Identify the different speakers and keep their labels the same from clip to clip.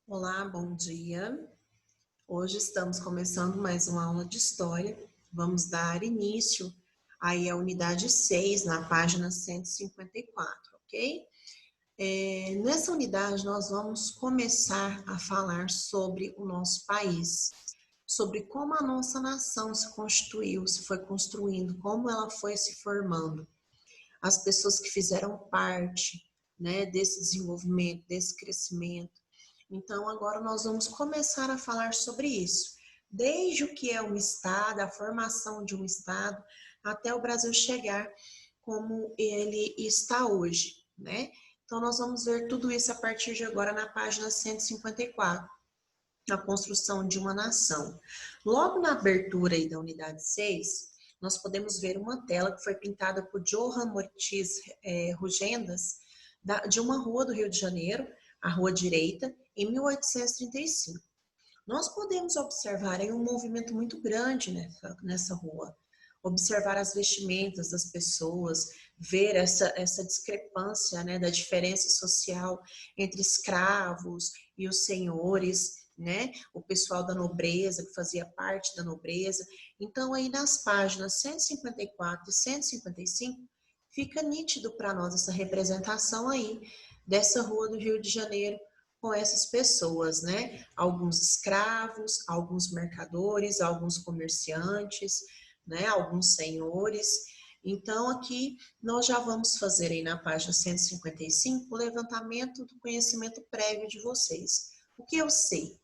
Speaker 1: Olá, bom dia. Hoje estamos começando mais uma aula de História. Vamos dar início aí à unidade 6, na página 154, ok? Nessa unidade, nós vamos começar a falar sobre o nosso país, sobre como a nossa nação se constituiu, se foi construindo, como ela foi se formando, as pessoas que fizeram parte, né, desse desenvolvimento, desse crescimento. Então, agora nós vamos começar a falar sobre isso. Desde o que é um Estado, a formação de um Estado, até o Brasil chegar como ele está hoje, né? Então, nós vamos ver tudo isso a partir de agora na página 154, a construção de uma nação. Logo na abertura aí da unidade 6, nós podemos ver uma tela que foi pintada por Johann Mortis Rugendas, de uma rua do Rio de Janeiro, a Rua Direita, em 1835. Nós podemos observar aí um movimento muito grande nessa rua. Observar as vestimentas das pessoas, ver essa discrepância, né, da diferença social entre escravos e os senhores, né, o pessoal da nobreza, que fazia parte da nobreza. Então, aí nas páginas 154 e 155, fica nítido para nós essa representação aí dessa rua do Rio de Janeiro, com essas pessoas, né? Alguns escravos, alguns mercadores, alguns comerciantes, né? Alguns senhores. Então, aqui nós já vamos fazer aí na página 155 o levantamento do conhecimento prévio de vocês. O que eu sei?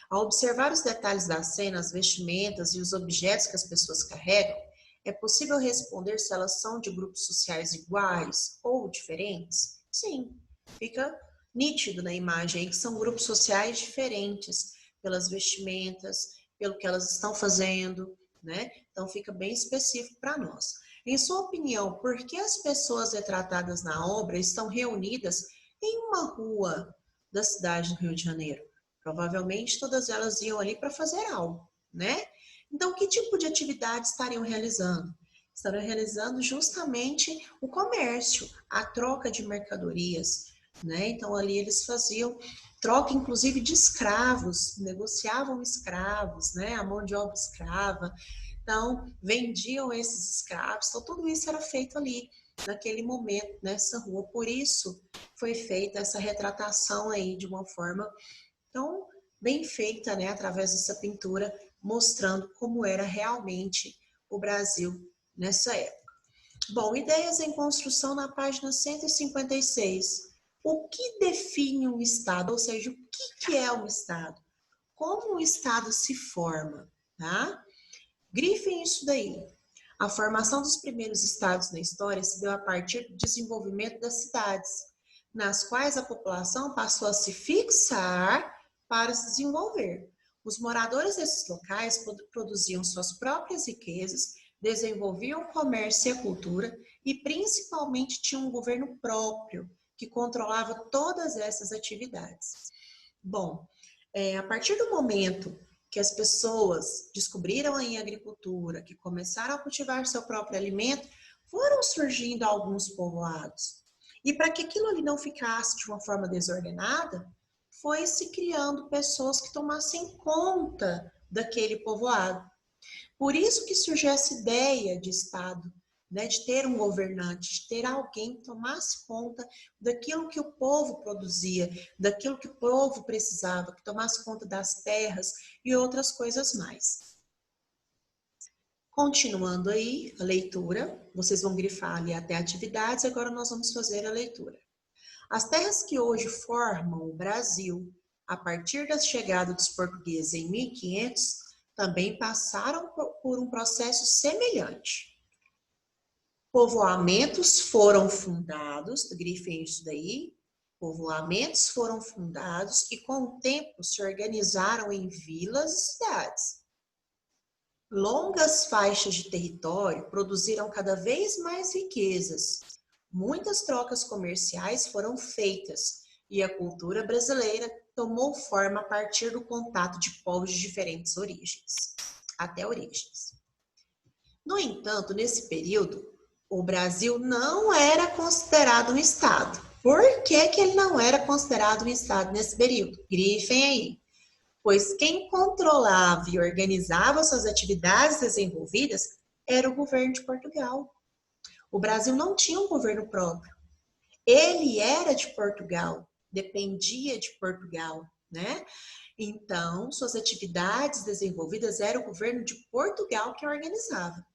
Speaker 1: Ao observar os detalhes da cena, as vestimentas e os objetos que as pessoas carregam, é possível responder se elas são de grupos sociais iguais ou diferentes? Sim, fica nítido na imagem aí que são grupos sociais diferentes pelas vestimentas, pelo que elas estão fazendo, né? Então fica bem específico para nós. Em sua opinião, por que as pessoas retratadas na obra estão reunidas em uma rua da cidade do Rio de Janeiro? Provavelmente todas elas iam ali para fazer algo, né? Então, que tipo de atividade estariam realizando? Estariam realizando justamente o comércio, a troca de mercadorias, né? Então, ali eles faziam troca, inclusive, de escravos, negociavam escravos, né? A mão de obra escrava. Então, vendiam esses escravos. Então, tudo isso era feito ali, naquele momento, nessa rua. Por isso, foi feita essa retratação aí de uma forma tão bem feita, né? Através dessa pintura, mostrando como era realmente o Brasil nessa época. Bom, ideias em construção na página 156. O que define um Estado? Ou seja, o que é um Estado? Como um Estado se forma? Tá? Grifem isso daí. A formação dos primeiros estados na história se deu a partir do desenvolvimento das cidades, nas quais a população passou a se fixar para se desenvolver. Os moradores desses locais produziam suas próprias riquezas, desenvolviam o comércio e a cultura e principalmente tinham um governo próprio que controlava todas essas atividades. Bom, a partir do momento que as pessoas descobriram a agricultura, que começaram a cultivar seu próprio alimento, foram surgindo alguns povoados. E para que aquilo ali não ficasse de uma forma desordenada, foi se criando pessoas que tomassem conta daquele povoado. Por isso que surgiu essa ideia de Estado, né, de ter um governante, de ter alguém que tomasse conta daquilo que o povo produzia, daquilo que o povo precisava, que tomasse conta das terras e outras coisas mais. Continuando aí a leitura, vocês vão grifar ali até atividades, agora nós vamos fazer a leitura. As terras que hoje formam o Brasil, a partir da chegada dos portugueses em 1500, também passaram por um processo semelhante. Povoamentos foram fundados, grifem isso daí, povoamentos foram fundados e com o tempo se organizaram em vilas e cidades. Longas faixas de território produziram cada vez mais riquezas. Muitas trocas comerciais foram feitas e a cultura brasileira tomou forma a partir do contato de povos de diferentes origens, até origens. No entanto, nesse período, o Brasil não era considerado um Estado. Por que que ele não era considerado um Estado nesse período? Grifem aí. Pois quem controlava e organizava suas atividades desenvolvidas era o governo de Portugal. O Brasil não tinha um governo próprio. Ele era de Portugal, dependia de Portugal, né? Então, suas atividades desenvolvidas era o governo de Portugal que organizava.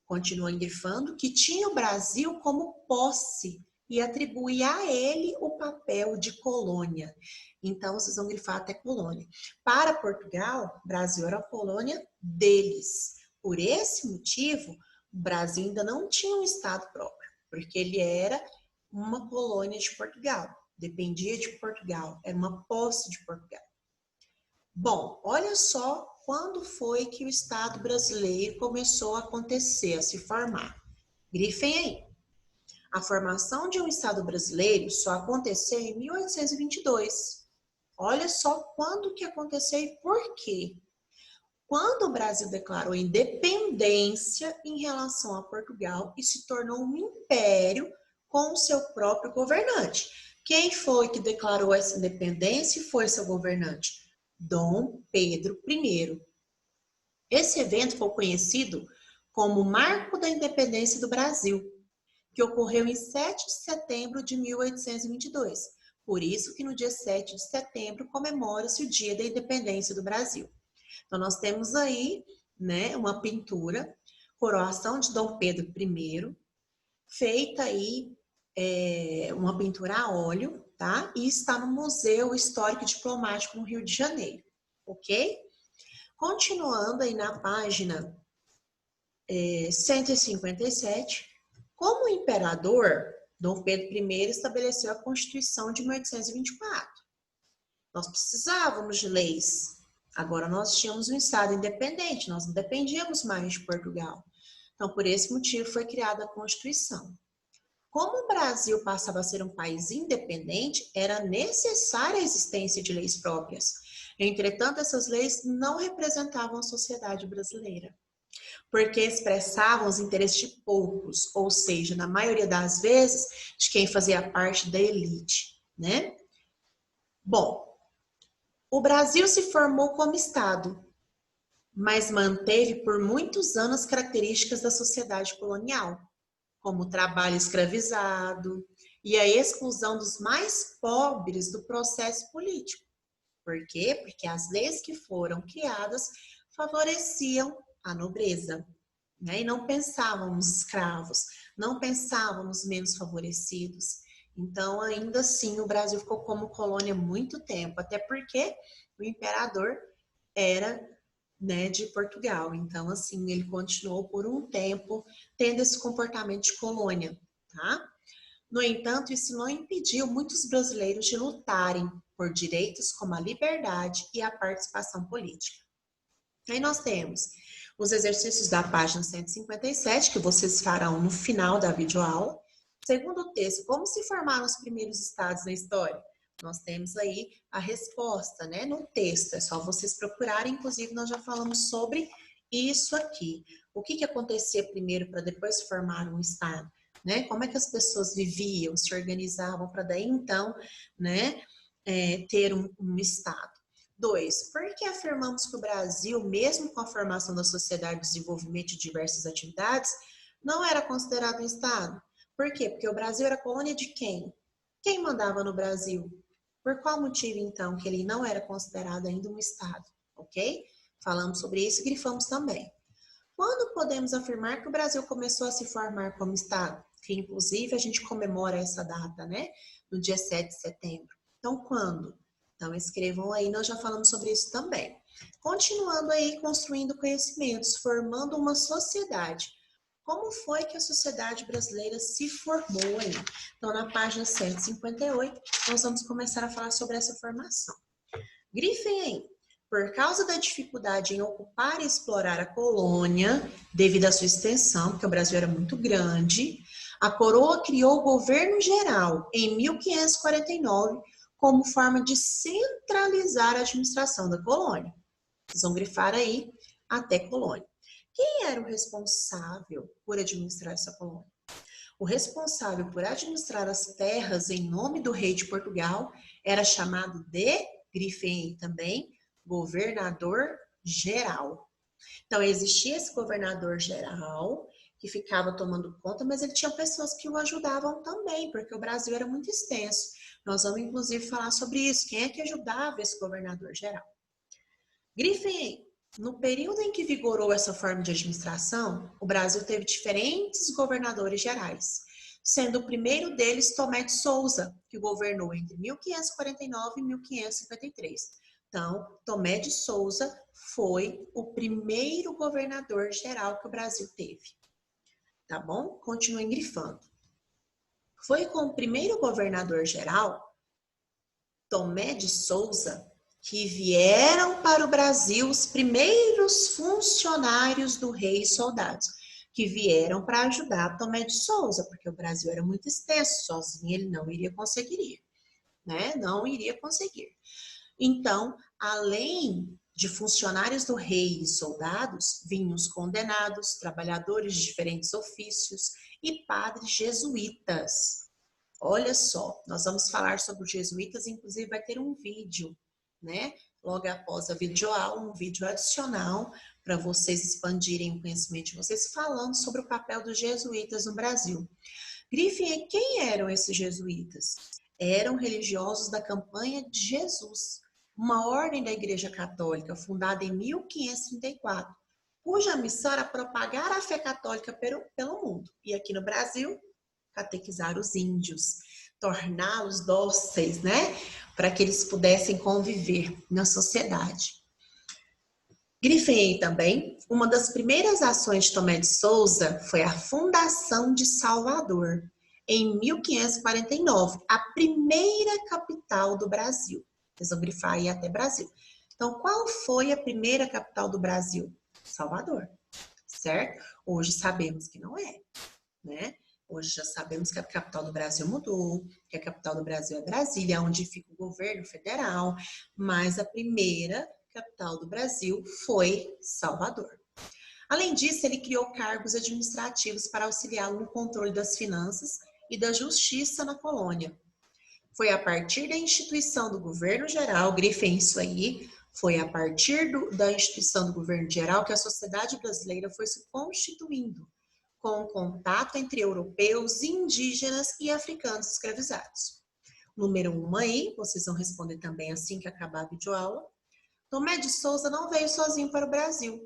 Speaker 1: Continua grifando que tinha o Brasil como posse e atribuía a ele o papel de colônia. Então, vocês vão grifar até colônia. Para Portugal, o Brasil era a colônia deles. Por esse motivo, o Brasil ainda não tinha um Estado próprio, porque ele era uma colônia de Portugal, dependia de Portugal, era uma posse de Portugal. Bom, olha só quando foi que o Estado brasileiro começou a acontecer, a se formar. Grifem aí. A formação de um Estado brasileiro só aconteceu em 1822. Olha só quando que aconteceu e por quê. Quando o Brasil declarou independência em relação a Portugal e se tornou um império com o seu próprio governante. Quem foi que declarou essa independência e foi seu governante? Dom Pedro I. Esse evento foi conhecido como Marco da Independência do Brasil, que ocorreu em 7 de setembro de 1822. Por isso que no dia 7 de setembro comemora-se o Dia da Independência do Brasil. Então, nós temos aí, né, uma pintura, coroação de Dom Pedro I, feita aí, uma pintura a óleo, tá? E está no Museu Histórico e Diplomático no Rio de Janeiro, ok? Continuando aí na página 157, como imperador, Dom Pedro I estabeleceu a Constituição de 1824. Nós precisávamos de leis. Agora nós tínhamos um Estado independente, nós não dependíamos mais de Portugal. Então, por esse motivo, foi criada a Constituição. Como o Brasil passava a ser um país independente, era necessária a existência de leis próprias. Entretanto, essas leis não representavam a sociedade brasileira, porque expressavam os interesses de poucos, ou seja, na maioria das vezes, de quem fazia parte da elite, né? Bom, o Brasil se formou como Estado, mas manteve por muitos anos características da sociedade colonial, como o trabalho escravizado e a exclusão dos mais pobres do processo político. Por quê? Porque as leis que foram criadas favoreciam a nobreza, né? E não pensávamos escravos, não pensávamos menos favorecidos. Então, ainda assim, o Brasil ficou como colônia muito tempo, até porque o imperador era, né, de Portugal. Então, assim, ele continuou por um tempo tendo esse comportamento de colônia, tá? No entanto, isso não impediu muitos brasileiros de lutarem por direitos como a liberdade e a participação política. Aí nós temos os exercícios da página 157, que vocês farão no final da videoaula. Segundo o texto, como se formaram os primeiros estados na história? Nós temos aí a resposta, né, no texto. É só vocês procurarem, inclusive nós já falamos sobre isso aqui. O que acontecia primeiro para depois formar um estado? Né? Como é que as pessoas viviam, se organizavam para daí então, né, ter um estado? 2. Por que afirmamos que o Brasil, mesmo com a formação da sociedade e desenvolvimento de diversas atividades, não era considerado um estado? Por quê? Porque o Brasil era colônia de quem? Quem mandava no Brasil? Por qual motivo, então, que ele não era considerado ainda um estado? Ok? Falamos sobre isso e grifamos também. Quando podemos afirmar que o Brasil começou a se formar como estado? Que, inclusive, a gente comemora essa data, né? No dia 7 de setembro. Então, quando? Então, escrevam aí, nós já falamos sobre isso também. Continuando aí, construindo conhecimentos, formando uma sociedade. Como foi que a sociedade brasileira se formou aí? Então, na página 158, nós vamos começar a falar sobre essa formação. Grifem aí. Por causa da dificuldade em ocupar e explorar a colônia, devido à sua extensão, porque o Brasil era muito grande, a coroa criou o governo geral em 1549 como forma de centralizar a administração da colônia. Vocês vão grifar aí até colônia. Quem era o responsável por administrar essa colônia? O responsável por administrar as terras em nome do rei de Portugal era chamado de, grifem também, governador-geral. Então, existia esse governador-geral que ficava tomando conta, mas ele tinha pessoas que o ajudavam também, porque o Brasil era muito extenso. Nós vamos, inclusive, falar sobre isso. Quem é que ajudava esse governador-geral? Grifem, no período em que vigorou essa forma de administração, o Brasil teve diferentes governadores gerais, sendo o primeiro deles Tomé de Souza, que governou entre 1549 e 1553. Então, Tomé de Souza foi o primeiro governador geral que o Brasil teve. Tá bom? Continuem grifando. Foi com o primeiro governador geral, Tomé de Souza, que vieram para o Brasil os primeiros funcionários do rei e soldados, que vieram para ajudar Tomé de Souza, porque o Brasil era muito extenso, sozinho ele não iria conseguir, né? Não iria conseguir. Então, além de funcionários do rei e soldados, vinham os condenados, trabalhadores de diferentes ofícios e padres jesuítas. Olha só, nós vamos falar sobre os jesuítas, inclusive vai ter um vídeo, né? Logo após a videoaula, um vídeo adicional para vocês expandirem o conhecimento de vocês, falando sobre o papel dos jesuítas no Brasil. Grifem, quem eram esses jesuítas? Eram religiosos da Campanha de Jesus, uma ordem da Igreja Católica fundada em 1534, cuja missão era propagar a fé católica pelo mundo. E aqui no Brasil, catequizar os índios, torná-los dóceis, né? Para que eles pudessem conviver na sociedade. Grifei também, uma das primeiras ações de Tomé de Souza foi a fundação de Salvador, em 1549, a primeira capital do Brasil. Vocês vão grifar aí até Brasil. Então, qual foi a primeira capital do Brasil? Salvador, certo? Hoje sabemos que não é, né? Hoje já sabemos que a capital do Brasil mudou, que a capital do Brasil é Brasília, onde fica o governo federal, mas a primeira capital do Brasil foi Salvador. Além disso, ele criou cargos administrativos para auxiliá-lo no controle das finanças e da justiça na colônia. Foi a partir da instituição do governo geral, grifem isso aí, foi a partir da instituição do governo geral que a sociedade brasileira foi se constituindo, com o contato entre europeus, indígenas e africanos escravizados. Número 1 aí, vocês vão responder também assim que acabar a videoaula. Tomé de Souza não veio sozinho para o Brasil.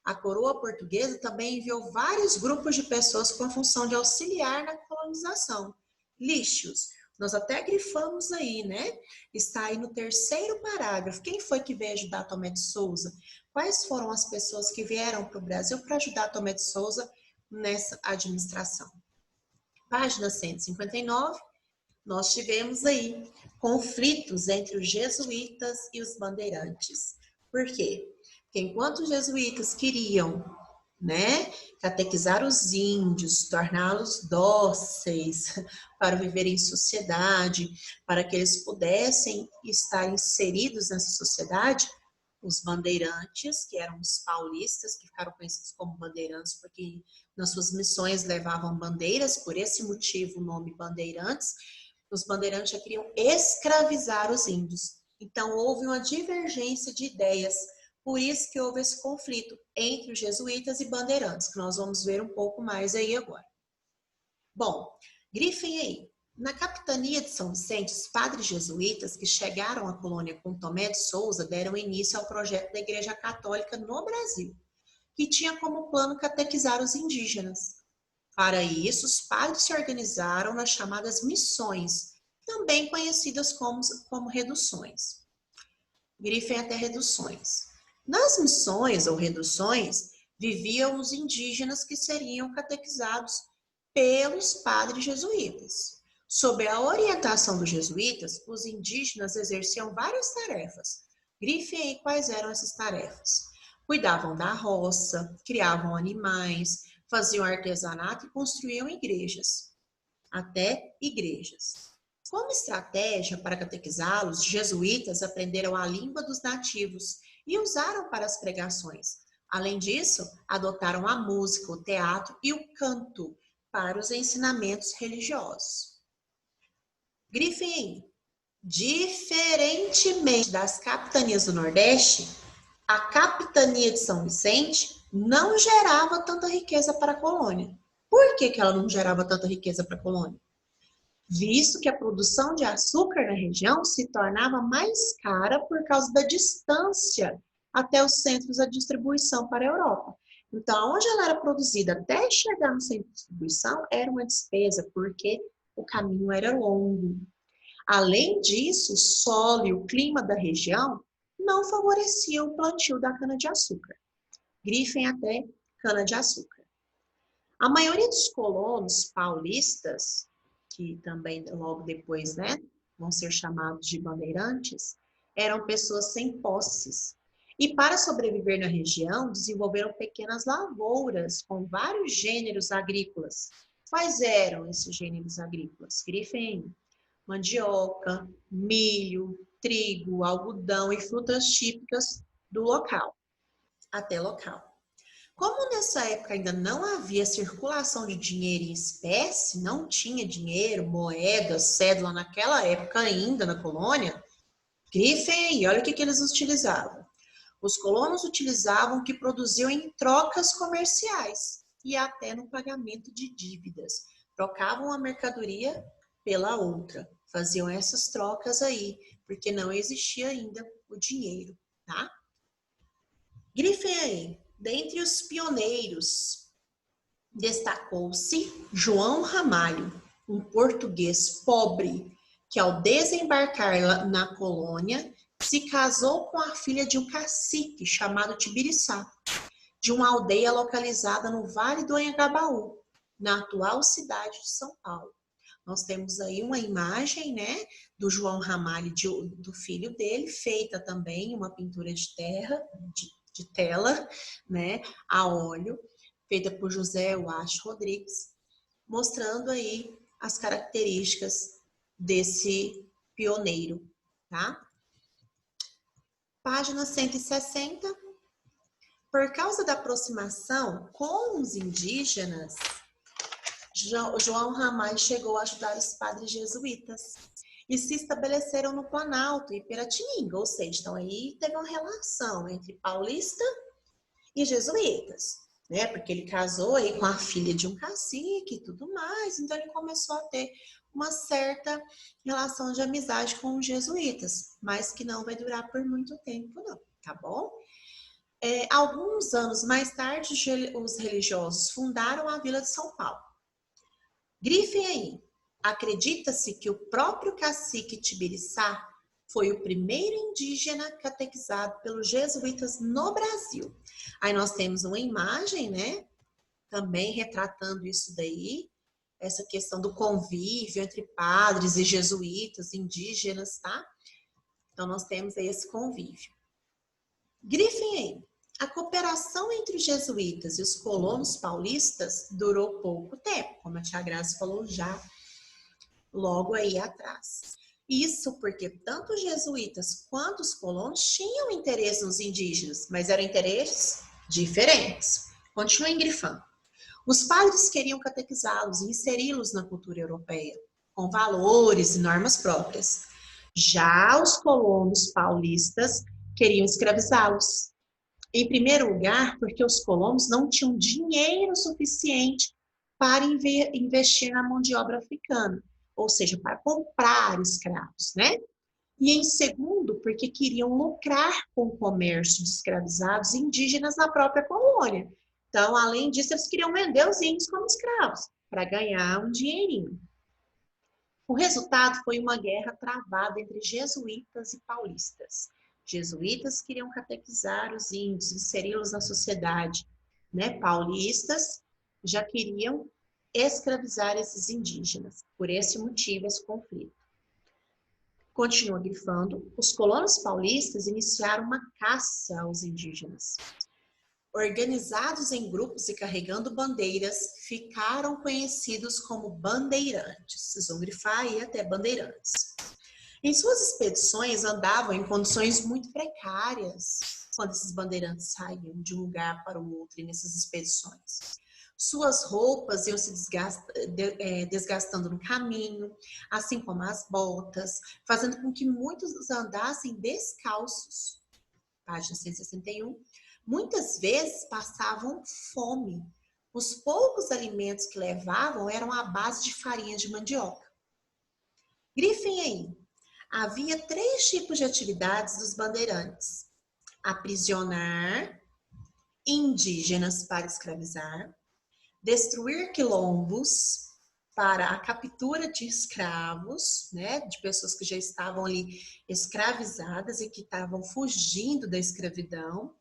Speaker 1: A coroa portuguesa também enviou vários grupos de pessoas com a função de auxiliar na colonização. Lixos, nós até grifamos aí, né? Está aí no terceiro parágrafo. Quem foi que veio ajudar Tomé de Souza? Quais foram as pessoas que vieram para o Brasil para ajudar Tomé de Souza nessa administração? Página 159, nós tivemos aí conflitos entre os jesuítas e os bandeirantes. Por quê? Porque enquanto os jesuítas queriam, né, catequizar os índios, torná-los dóceis para viver em sociedade, para que eles pudessem estar inseridos nessa sociedade, os bandeirantes, que eram os paulistas, que ficaram conhecidos como bandeirantes, porque nas suas missões levavam bandeiras, por esse motivo o nome bandeirantes, os bandeirantes já queriam escravizar os índios. Então, houve uma divergência de ideias. Por isso que houve esse conflito entre os jesuítas e bandeirantes, que nós vamos ver um pouco mais aí agora. Bom, grifem aí. Na capitania de São Vicente, os padres jesuítas que chegaram à colônia com Tomé de Souza deram início ao projeto da Igreja Católica no Brasil, que tinha como plano catequizar os indígenas. Para isso, os padres se organizaram nas chamadas missões, também conhecidas como reduções. Grifem até reduções. Nas missões ou reduções, viviam os indígenas que seriam catequizados pelos padres jesuítas. Sob a orientação dos jesuítas, os indígenas exerciam várias tarefas. Grifem aí quais eram essas tarefas. Cuidavam da roça, criavam animais, faziam artesanato e construíam igrejas, até igrejas. Como estratégia para catequizá-los, os jesuítas aprenderam a língua dos nativos e usaram para as pregações. Além disso, adotaram a música, o teatro e o canto para os ensinamentos religiosos. Grifem aí. Diferentemente das capitanias do Nordeste, a capitania de São Vicente não gerava tanta riqueza para a colônia. Por que ela não gerava tanta riqueza para a colônia? Visto que a produção de açúcar na região se tornava mais cara por causa da distância até os centros da distribuição para a Europa. Então, onde ela era produzida até chegar no centro de distribuição era uma despesa, porque o caminho era longo. Além disso, o solo e o clima da região não favoreciam o plantio da cana-de-açúcar. Grifem até cana-de-açúcar. A maioria dos colonos paulistas, que também logo depois, vão ser chamados de bandeirantes, eram pessoas sem posses. E para sobreviver na região, desenvolveram pequenas lavouras com vários gêneros agrícolas. Quais eram esses gêneros agrícolas? Grifem: mandioca, milho, trigo, algodão e frutas típicas do local, até local. Como nessa época ainda não havia circulação de dinheiro em espécie, não tinha dinheiro, moeda, cédula naquela época ainda na colônia, grifem aí, olha o que eles utilizavam. Os colonos utilizavam o que produziam em trocas comerciais e até no pagamento de dívidas. Trocavam a mercadoria pela outra. Faziam essas trocas aí, porque não existia ainda o dinheiro, tá? Grifem aí. Dentre os pioneiros, destacou-se João Ramalho, um português pobre, que ao desembarcar na colônia, se casou com a filha de um cacique chamado Tibiriçá, de uma aldeia localizada no Vale do Anhangabaú, na atual cidade de São Paulo. Nós temos aí uma imagem, do João Ramalho, do filho dele, feita também uma pintura de terra, de tela, a óleo, feita por José Wacho Rodrigues, mostrando aí as características desse pioneiro, tá? Página 160. Por causa da aproximação com os indígenas, João Ramalho chegou a ajudar os padres jesuítas e se estabeleceram no Planalto e Piratininga, ou seja, então aí teve uma relação entre paulista e jesuítas, porque ele casou aí com a filha de um cacique e tudo mais, então ele começou a ter uma certa relação de amizade com os jesuítas, mas que não vai durar por muito tempo não, tá bom? Alguns anos mais tarde, os religiosos fundaram a Vila de São Paulo. Grifem aí. Acredita-se que o próprio cacique Tibiriçá foi o primeiro indígena catequizado pelos jesuítas no Brasil. Aí nós temos uma imagem, também retratando isso daí, essa questão do convívio entre padres e jesuítas, indígenas, tá? Então nós temos aí esse convívio. Grifem aí. A cooperação entre os jesuítas e os colonos paulistas durou pouco tempo, como a tia Grazi falou já logo aí atrás. Isso porque tanto os jesuítas quanto os colonos tinham interesse nos indígenas, mas eram interesses diferentes. Continuem grifando. Os padres queriam catequizá-los e inseri-los na cultura europeia, com valores e normas próprias. Já os colonos paulistas queriam escravizá-los. Em primeiro lugar, porque os colonos não tinham dinheiro suficiente para investir na mão de obra africana, ou seja, para comprar escravos, E em segundo, porque queriam lucrar com o comércio de escravizados indígenas na própria colônia. Então, além disso, eles queriam vender os índios como escravos, para ganhar um dinheirinho. O resultado foi uma guerra travada entre jesuítas e paulistas. Jesuítas queriam catequizar os índios, inseri-los na sociedade, Paulistas já queriam escravizar esses indígenas. Por esse motivo, esse conflito. Continua grifando. Os colonos paulistas iniciaram uma caça aos indígenas. Organizados em grupos e carregando bandeiras, ficaram conhecidos como bandeirantes. Vocês vão grifar aí até bandeirantes. Em suas expedições, andavam em condições muito precárias quando esses bandeirantes saíam de um lugar para o outro nessas expedições. Suas roupas iam se desgastando no caminho, assim como as botas, fazendo com que muitos andassem descalços. Página 161. Muitas vezes passavam fome. Os poucos alimentos que levavam eram à base de farinha de mandioca. Grifem aí. Havia 3 tipos de atividades dos bandeirantes: aprisionar indígenas para escravizar, destruir quilombos para a captura de escravos, né, de pessoas que já estavam ali escravizadas e que estavam fugindo da escravidão,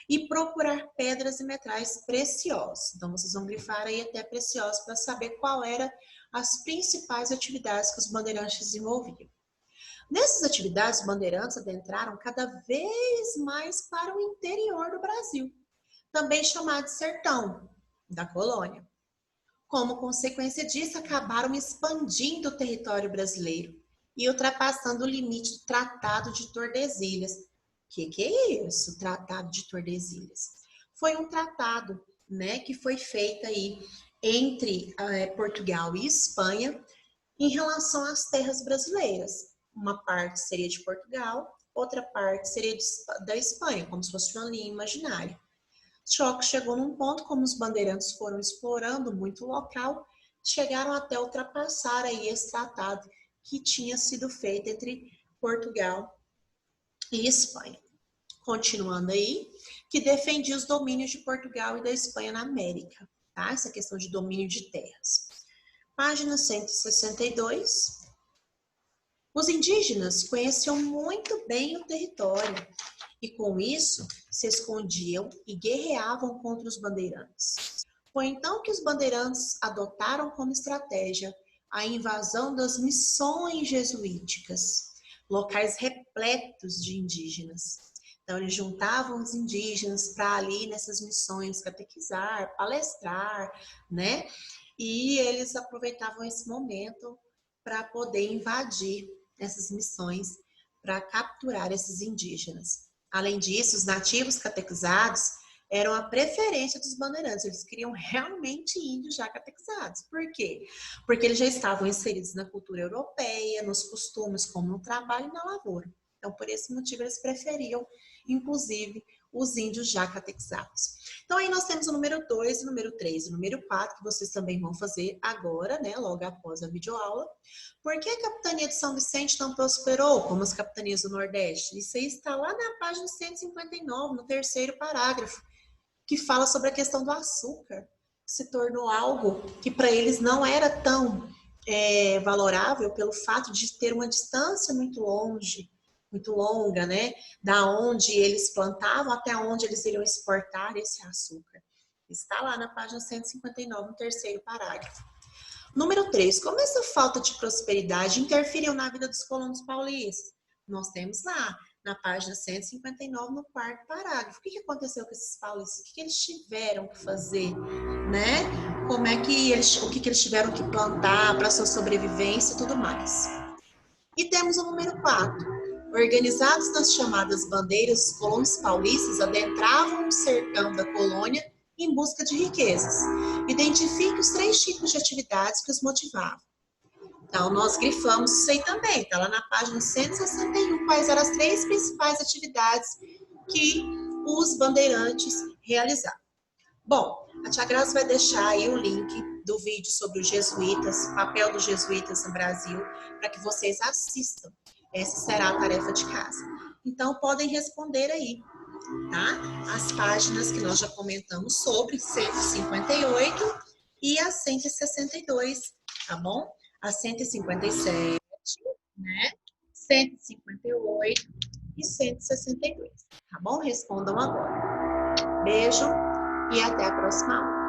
Speaker 1: e procurar pedras e metais preciosos. Então, vocês vão grifar aí até preciosos para saber qual eram as principais atividades que os bandeirantes desenvolviam. Nessas atividades, os bandeirantes adentraram cada vez mais para o interior do Brasil, também chamado de sertão da colônia. Como consequência disso, acabaram expandindo o território brasileiro e ultrapassando o limite do Tratado de Tordesilhas. O que é isso, Tratado de Tordesilhas? Foi um tratado, né, que foi feito aí entre Portugal e Espanha em relação às terras brasileiras. Uma parte seria de Portugal, outra parte seria da Espanha, como se fosse uma linha imaginária. Só que chegou num ponto, como os bandeirantes foram explorando muito o local, chegaram até ultrapassar aí esse tratado que tinha sido feito entre Portugal e Espanha. Continuando aí, que defendia os domínios de Portugal e da Espanha na América, tá? Essa questão de domínio de terras. Página 162. Os indígenas conheciam muito bem o território e, com isso, se escondiam e guerreavam contra os bandeirantes. Foi então que os bandeirantes adotaram como estratégia a invasão das missões jesuíticas, locais repletos de indígenas. Então, eles juntavam os indígenas para ali nessas missões catequizar, palestrar, né? E eles aproveitavam esse momento para poder invadir essas missões, para capturar esses indígenas. Além disso, os nativos catequizados eram a preferência dos bandeirantes. Eles queriam realmente índios já catequizados. Por quê? Porque eles já estavam inseridos na cultura europeia, nos costumes, como no trabalho e na lavoura. Então, por esse motivo, eles preferiam, inclusive, os índios já catequizados. Então, aí nós temos o número 2, o número 3 e o número 4, que vocês também vão fazer agora, né, logo após a videoaula. Por que a capitania de São Vicente não prosperou como as capitanias do Nordeste? Isso aí está lá na página 159, no 3º parágrafo, que fala sobre a questão do açúcar, que se tornou algo que para eles não era tão valorável pelo fato de ter uma distância muito longa, né, da onde eles plantavam até onde eles iriam exportar esse açúcar. Está lá na página 159, no 3º parágrafo. Número 3. Como essa falta de prosperidade interferiu na vida dos colonos paulistas? Nós temos lá, na página 159, no 4º parágrafo. O que aconteceu com esses paulistas? O que eles tiveram que fazer, né? O que eles tiveram que plantar para sua sobrevivência e tudo mais. E temos o número 4. Organizados nas chamadas bandeiras, os colonos paulistas adentravam o sertão da colônia em busca de riquezas. Identifique os 3 tipos de atividades que os motivavam. Então, nós grifamos isso aí também, está lá na página 161, quais eram as 3 principais atividades que os bandeirantes realizavam. Bom, a tia Graça vai deixar aí o link do vídeo sobre os jesuítas, o papel dos jesuítas no Brasil, para que vocês assistam. Essa será a tarefa de casa. Então, podem responder aí, tá? As páginas que nós já comentamos sobre 158 e a 162, tá bom? A 157, né? 158 e 162, tá bom? Respondam agora. Beijo e até a próxima aula.